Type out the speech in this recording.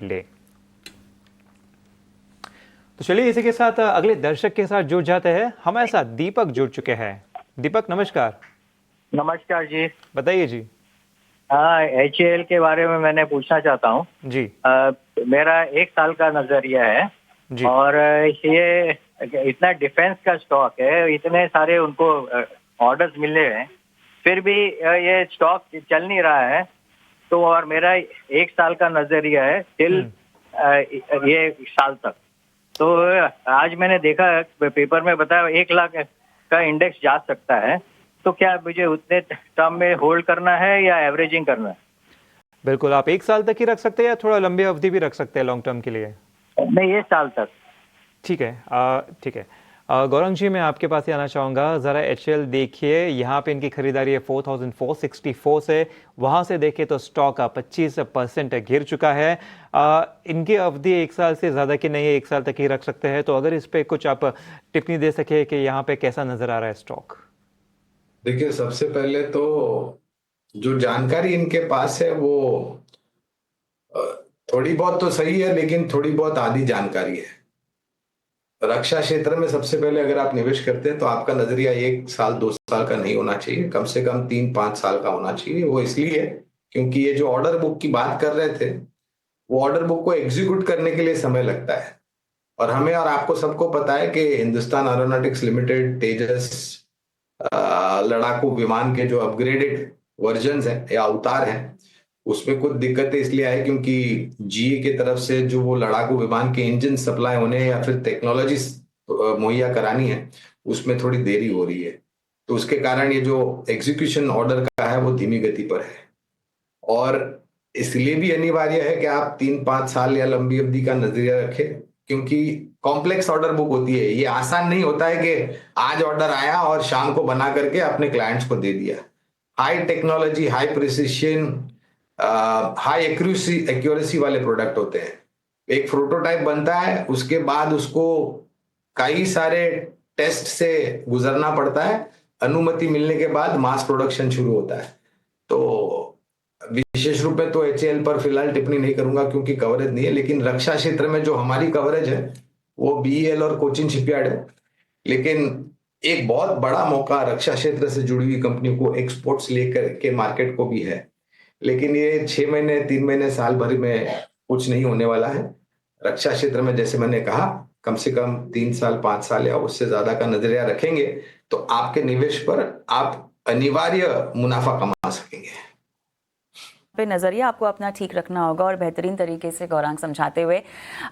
ले। तो चलिए इसी के साथ अगले दर्शक के साथ जुड़ जाते हैं। हमारे साथ दीपक जुड़ चुके हैं। दीपक नमस्कार। नमस्कार जी। बताइए जी। हाँ, HAL के बारे में मैंने पूछना चाहता हूँ। जी। मेरा 1 साल का नजरिया है जी। और ये इतना डिफेंस का स्टॉक है, इतने सारे उनको ऑर्डर्स मिले हैं, फिर भी ये स्टॉक चल नहीं रहा है। तो और मेरा 1 साल का नजरिया है टिल ये साल तक। तो आज मैंने देखा पेपर में बताया 1 लाख का इंडेक्स जा सकता है। तो क्या मुझे उतने टर्म में होल्ड करना है या एवरेजिंग करना है? बिल्कुल, आप 1 साल तक ही रख सकते हैं या थोड़ा लंबी अवधि भी रख सकते हैं लॉन्ग टर्म के लिए। नहीं, ये साल तक। ठीक है। ठीक है। गौरंग जी, मैं आपके पास ही आना चाहूँगा। ज़रा HL देखिए, यहाँ पे इनकी खरीदारी है 4464 से। वहाँ से देखें तो स्टॉक 25% गिर चुका है। इनकी अवधि 1 साल से ज़्यादा की नहीं है, 1 साल तक ही रख सकते हैं। तो अगर इस पे कुछ आप टिप्पणी दे सके कि यहाँ पे कैसा नज़र आ रहा है स्टॉक। देखिए, सबसे पहले तो जो जानकारी इनके पास है वो अ, थोड़ी बहुत तो सही है, लेकिन थोड़ी बहुत आधी जानकारी है। रक्षा क्षेत्र में सबसे पहले अगर आप निवेश करते हैं तो आपका नजरिया 1 साल 2 साल का नहीं होना चाहिए, कम से कम 3-5 साल का होना चाहिए। वो इसलिए क्योंकि ये जो ऑर्डर बुक की बात कर रहे थे, वो ऑर्डर बुक को एग्जीक्यूट करने के लिए समय लगता है। और हमें और आपको सबको पता है कि हिंदुस्तान एरोनॉटिक्स लिमिटेड तेजस लड़ाकू विमान के जो अपग्रेडेड वर्जन हैं या अवतार हैं, उसमें कुछ दिक्कतें इसलिए आई क्योंकि GE की तरफ से जो वो लड़ाकू विमान के इंजन सप्लाई होने या फिर टेक्नोलॉजी मुहैया करानी है, उसमें थोड़ी देरी हो रही है। तो उसके कारण ये जो एग्जीक्यूशन ऑर्डर का है वो धीमी गति पर है। और इसलिए भी अनिवार्य है कि आप 3-5 साल या लंबी अवधि का नजरिया रखें, क्योंकि कॉम्प्लेक्स ऑर्डर बुक होती है। ये आसान नहीं होता है कि आज ऑर्डर आया और शाम को बना करके अपने क्लाइंट्स को दे दिया। High technology, high precision, high accuracy वाले प्रोडक्ट होते हैं। एक प्रोटोटाइप बनता है, उसके बाद उसको कई सारे टेस्ट से गुजरना पड़ता है। अनुमति मिलने के बाद मास प्रोडक्शन शुरू होता है। तो विशेष रूप में तो HAL पर फिलहाल टिप्पणी नहीं करूंगा क्योंकि कवरेज नहीं है, लेकिन रक्षा क्षेत्र में जो हमारी कवरेज है वो BEL और कोचिन शिपयार्ड है। लेकिन एक बहुत बड़ा मौका रक्षा क्षेत्र से जुड़ी हुई कंपनी को एक्सपोर्ट्स लेकर के मार्केट को भी है। लेकिन ये 6 महीने, 3 महीने, साल भर में कुछ नहीं होने वाला है। रक्षा क्षेत्र में जैसे मैंने कहा, कम से कम 3 साल, 5 साल या उससे ज्यादा का नजरिया रखेंगे तो आपके निवेश पर आप अनिवार्य मुनाफा कमा सकेंगे। पे नजरिया आपको अपना ठीक रखना होगा और बेहतरीन तरीके से गौरांग समझाते हुए